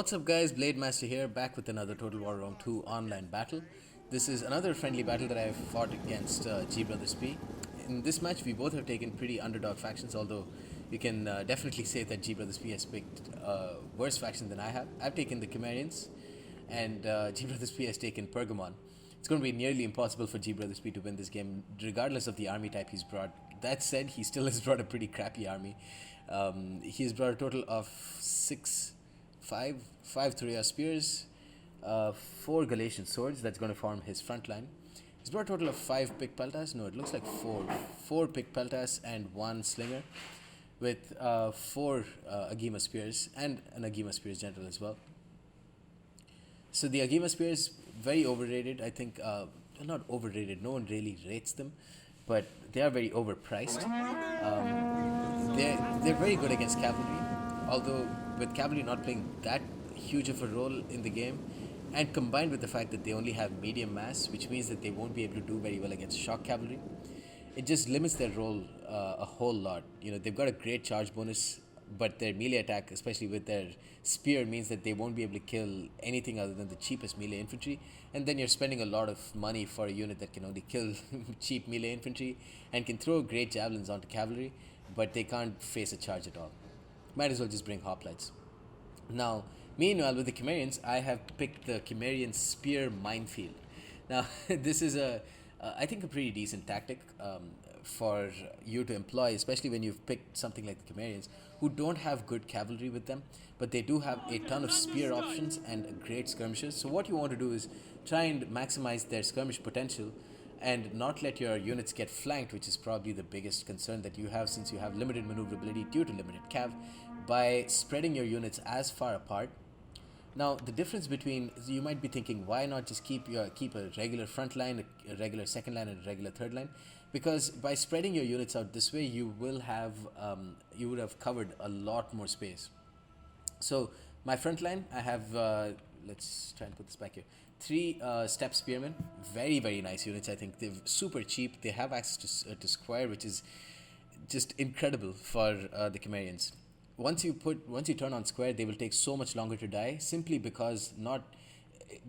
What's up, guys? Blade Master here, back with another Total War Round 2 online battle. This is another friendly battle that I've fought against G Brothers P. In this match, we both have taken pretty underdog factions, although you can definitely say that G Brothers P has picked worse faction than I have. I've taken the Cimmerians, and G Brothers P has taken Pergamon. It's going to be nearly impossible for G Brothers P to win this game, regardless of the army type he's brought. That said, he still has brought a pretty crappy army. He's brought a total of five Thuria spears, four Galatian swords. That's going to form his front line. He's brought a total of five pick peltas. No, it looks like four pick peltas and one slinger, with four Agima spears and an Agima spears general as well. So the Agima spears, very overrated. I think not overrated. No one really rates them, but they are very overpriced. They're very good against cavalry, although with cavalry not playing that huge of a role in the game, and combined with the fact that they only have medium mass, which means that they won't be able to do very well against shock cavalry, it just limits their role a whole lot. You know, they've got a great charge bonus, but their melee attack, especially with their spear, means that they won't be able to kill anything other than the cheapest melee infantry, and then you're spending a lot of money for a unit that can only kill cheap melee infantry and can throw great javelins onto cavalry, but they can't face a charge at all. Might as well just bring hoplites. Now, meanwhile, with the Cimmerians, I have picked the Cimmerian Spear Minefield. Now, this is I think, a pretty decent tactic for you to employ, especially when you've picked something like the Cimmerians, who don't have good cavalry with them, but they do have a ton of spear options and great skirmishers. So what you want to do is try and maximize their skirmish potential and not let your units get flanked, which is probably the biggest concern that you have, since you have limited maneuverability due to limited cav, by spreading your units as far apart. Now, the difference between, you might be thinking, why not just keep a regular front line, a regular second line, and a regular third line? Because by spreading your units out this way, you would have covered a lot more space. So my front line, I have let's try and put this back here. Three step spearmen, very nice units. I think they're super cheap. They have access to square, which is just incredible for the Cimmerians. Once you turn on square, they will take so much longer to die, simply because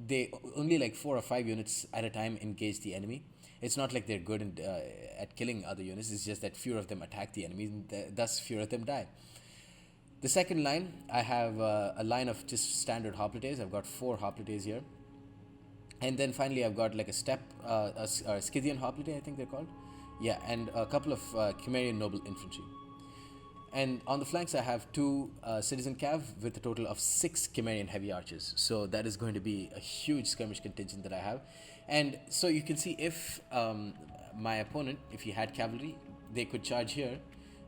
they only like 4 or 5 units at a time engage the enemy. It's not like they're good at killing other units. It's just that fewer of them attack the enemy, and thus fewer of them die. The second line, I have a line of just standard hoplites. I've got 4 hoplites here. And then finally, I've got like a Scythian hoplite, I think they're called. Yeah, and a couple of Cimmerian noble infantry. And on the flanks, I have 2 citizen cav with a total of 6 Cimmerian heavy archers. So that is going to be a huge skirmish contingent that I have. And so you can see, if my opponent, if he had cavalry, they could charge here.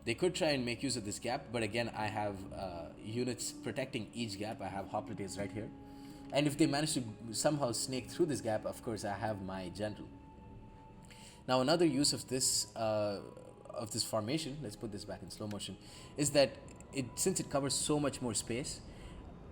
They could try and make use of this gap, but again, I have units protecting each gap. I have hoplites right here. And if they manage to somehow snake through this gap, of course, I have my general. Now, another use of this formation, let's put this back in slow motion, is that since it covers so much more space,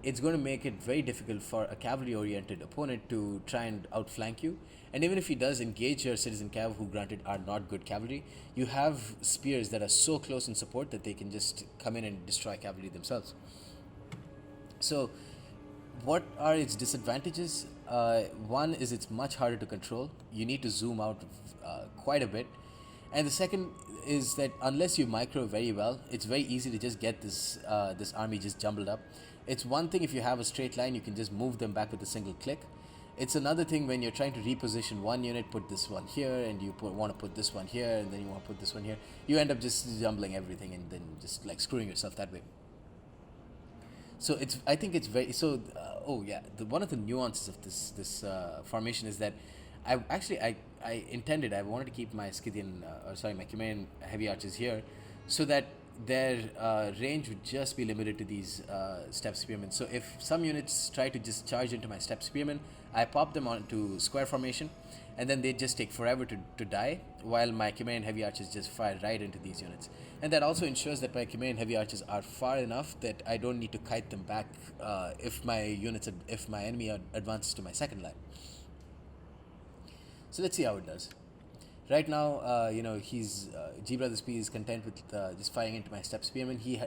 it's going to make it very difficult for a cavalry-oriented opponent to try and outflank you. And even if he does engage your citizen cav, who granted are not good cavalry, you have spears that are so close in support that they can just come in and destroy cavalry themselves. So what are its disadvantages? One is it's much harder to control. You need to zoom out quite a bit. And the second is that unless you micro very well, it's very easy to just get this army just jumbled up. It's one thing if you have a straight line, you can just move them back with a single click. It's another thing when you're trying to reposition one unit, put this one here, and you want to put this one here, and then you want to put this one here. You end up just jumbling everything and then just like screwing yourself that way. So I think it's very so. One of the nuances of this formation is that I wanted to keep my my Cimmerian heavy archers here, so that their range would just be limited to these step spearmen. So if some units try to just charge into my step spearmen, I pop them onto square formation, and then they just take forever to die, while my Cimmerian heavy archers just fire right into these units. And that also ensures that my Cimmerian heavy archers are far enough that I don't need to kite them back if my enemy advances to my second line. So let's see how it does. Right now, he's G Brothers P is content with just firing into my step spearman. He's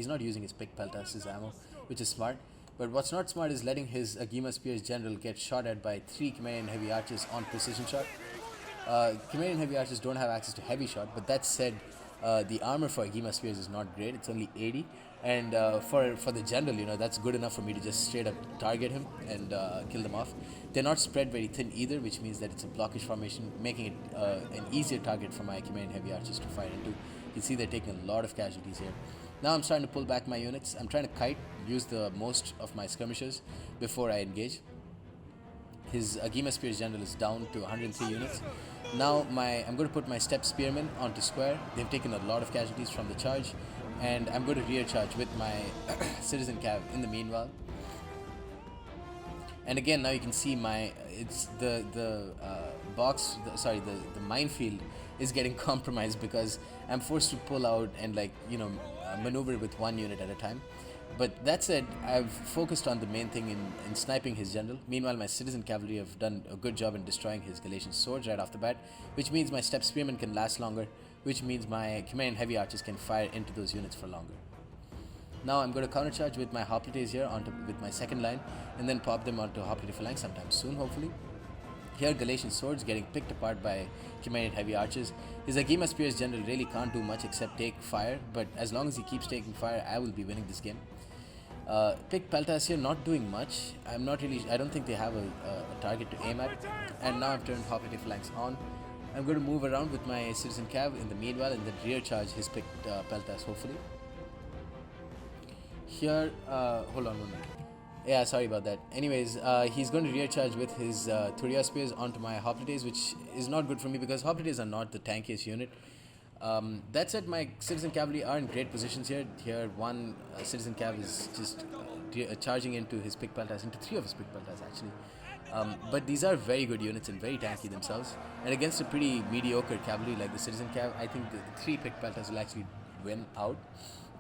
not using his pick peltas, his ammo, which is smart. But what's not smart is letting his Agima Spear's general get shot at by 3 Cimmerian heavy archers on precision shot. Cimmerian heavy archers don't have access to heavy shot, but that said, the armor for Agima Spears is not great. It's only 80, and for the general, that's good enough for me to just straight up target him and kill them off. They're not spread very thin either, which means that it's a blockish formation, making it an easier target for my Cimmerian heavy archers to fire into. You can see they're taking a lot of casualties here. Now I'm starting to pull back my units. I'm trying to kite, use the most of my skirmishers before I engage. His Agima Spear's general is down to 103 units. Now I'm going to put my step spearmen onto square. They've taken a lot of casualties from the charge, and I'm going to rear charge with my citizen cav in the meanwhile. And again, now you can see it's the minefield is getting compromised because I'm forced to pull out and maneuver with one unit at a time. But that said, I've focused on the main thing in sniping his general. Meanwhile, my citizen cavalry have done a good job in destroying his Galatian swords right off the bat, which means my step spearmen can last longer, which means my Cimmerian heavy archers can fire into those units for longer. Now I'm going to countercharge with my hoplites here with my second line, and then pop them onto hoplite phalanx sometime soon, hopefully. Here, Galatian swords getting picked apart by Cimmerian heavy archers. His Agima Spear's general really can't do much except take fire, but as long as he keeps taking fire, I will be winning this game. Pick Peltas here, not doing much. I don't think they have a target to aim at. And now I've turned hoplite phalanx on. I'm going to move around with my citizen cav in the meanwhile and then rear charge his picked Peltas, hopefully. Here, hold on 1 minute. Yeah, sorry about that. Anyways, he's going to rear charge with his Thuria spears onto my hoplites, which is not good for me because hoplites are not the tankiest unit. That said, my citizen cavalry are in great positions here. Here, one citizen cav is just charging into his pick peltas, into 3 of his pick peltas actually. But these are very good units and very tanky themselves. And against a pretty mediocre cavalry like the citizen cav, I think the 3 pick peltas will actually win out.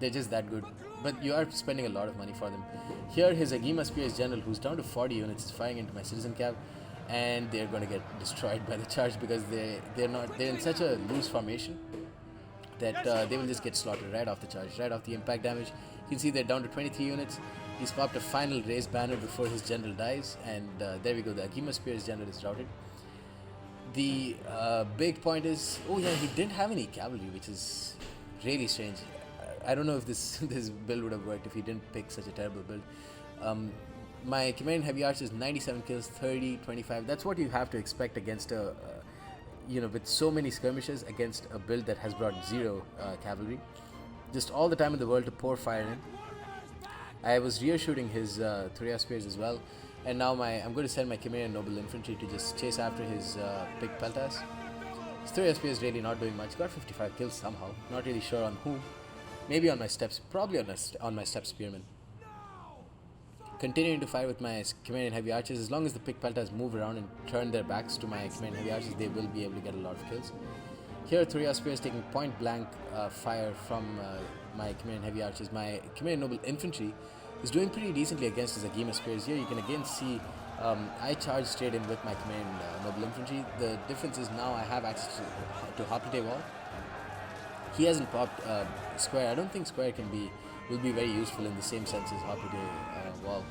They're just that good. But you are spending a lot of money for them. Here, his Agima Spear's general, who's down to 40 units, is firing into my citizen cav. And they're going to get destroyed by the charge because they're in such a loose formation that they will just get slaughtered right off the charge, right off the impact damage. You can see they're down to 23 units. He's popped a final raised banner before his general dies, and there we go, the Agima Spear's general is routed. The big point is, he didn't have any cavalry, which is really strange. I don't know if this build would have worked if he didn't pick such a terrible build. My Cimmerian heavy archers, 97 kills, 30, 25. That's what you have to expect against with so many skirmishes against a build that has brought 0 cavalry. Just all the time in the world to pour fire in. I was rear shooting his Thuria spears as well, and now I'm going to send my Cimmerian noble infantry to just chase after his pick peltas. His Thuria spear is really not doing much. Got 55 kills somehow. Not really sure on who. Maybe on my steps. Probably on my step spearmen. Continuing to fire with my Cimmerian heavy archers. As long as the pick peltas move around and turn their backs to my Cimmerian heavy archers, they will be able to get a lot of kills. Here, Thuria spears taking point blank fire from my Cimmerian heavy archers. My Cimmerian noble infantry is doing pretty decently against his Agima spears. Here you can again see I charge straight in with my Cimmerian noble infantry. The difference is now I have access to hoplite wall. He hasn't popped square. I don't think square will be very useful in the same sense as hoplite wall,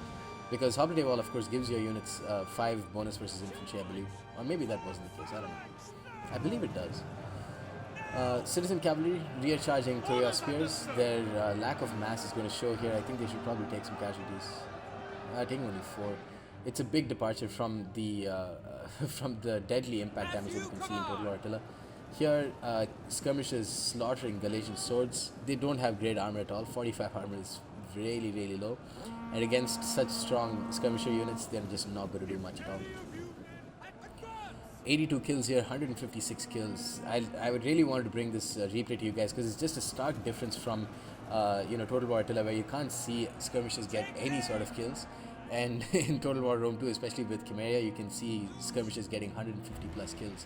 because hoplite wall of course gives your units 5 bonus versus infantry, I believe, or maybe that wasn't the case. I don't know. I believe it does. Citizen cavalry rear charging Thuria spears. Their lack of mass is going to show here. I think they should probably take some casualties. Taking only 4. It's a big departure from the from the deadly impact damage that you can see in Total War Attila. Here, skirmishers slaughtering Galatian swords. They don't have great armor at all. 45 armor is really, really low. And against such strong skirmisher units, they're just not going to do much at all. 82 kills here, 156 kills. I would really want to bring this replay to you guys because it's just a stark difference from Total War Attila, where you can't see skirmishers get any sort of kills. And in Total War Rome 2, especially with Chimeria, you can see skirmishers getting 150 plus kills.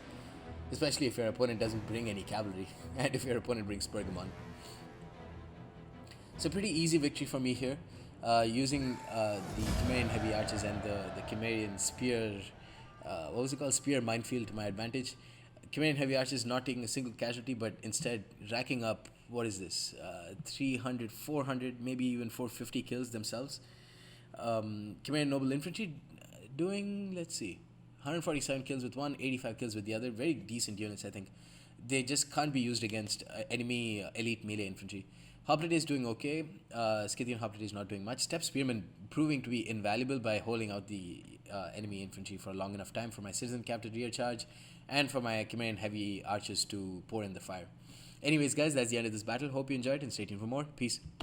Especially if your opponent doesn't bring any cavalry, and if your opponent brings Pergamon. So pretty easy victory for me here, using the Cimmerian heavy archers and the Cimmerian spear, spear minefield to my advantage. Cimmerian heavy archers not taking a single casualty, but instead racking up, 300, 400, maybe even 450 kills themselves. Cimmerian Noble Infantry doing, let's see, 147 kills with one, 85 kills with the other. Very decent units, I think. They just can't be used against enemy elite melee infantry. Hoplite is doing okay. Scythian Hoplite is not doing much. Steppe Spearman proving to be invaluable by holding out the enemy infantry for a long enough time for my citizen captain rear charge and for my Cimmerian heavy archers to pour in the fire. Anyways, guys, that's the end of this battle. Hope you enjoyed and stay tuned for more. Peace.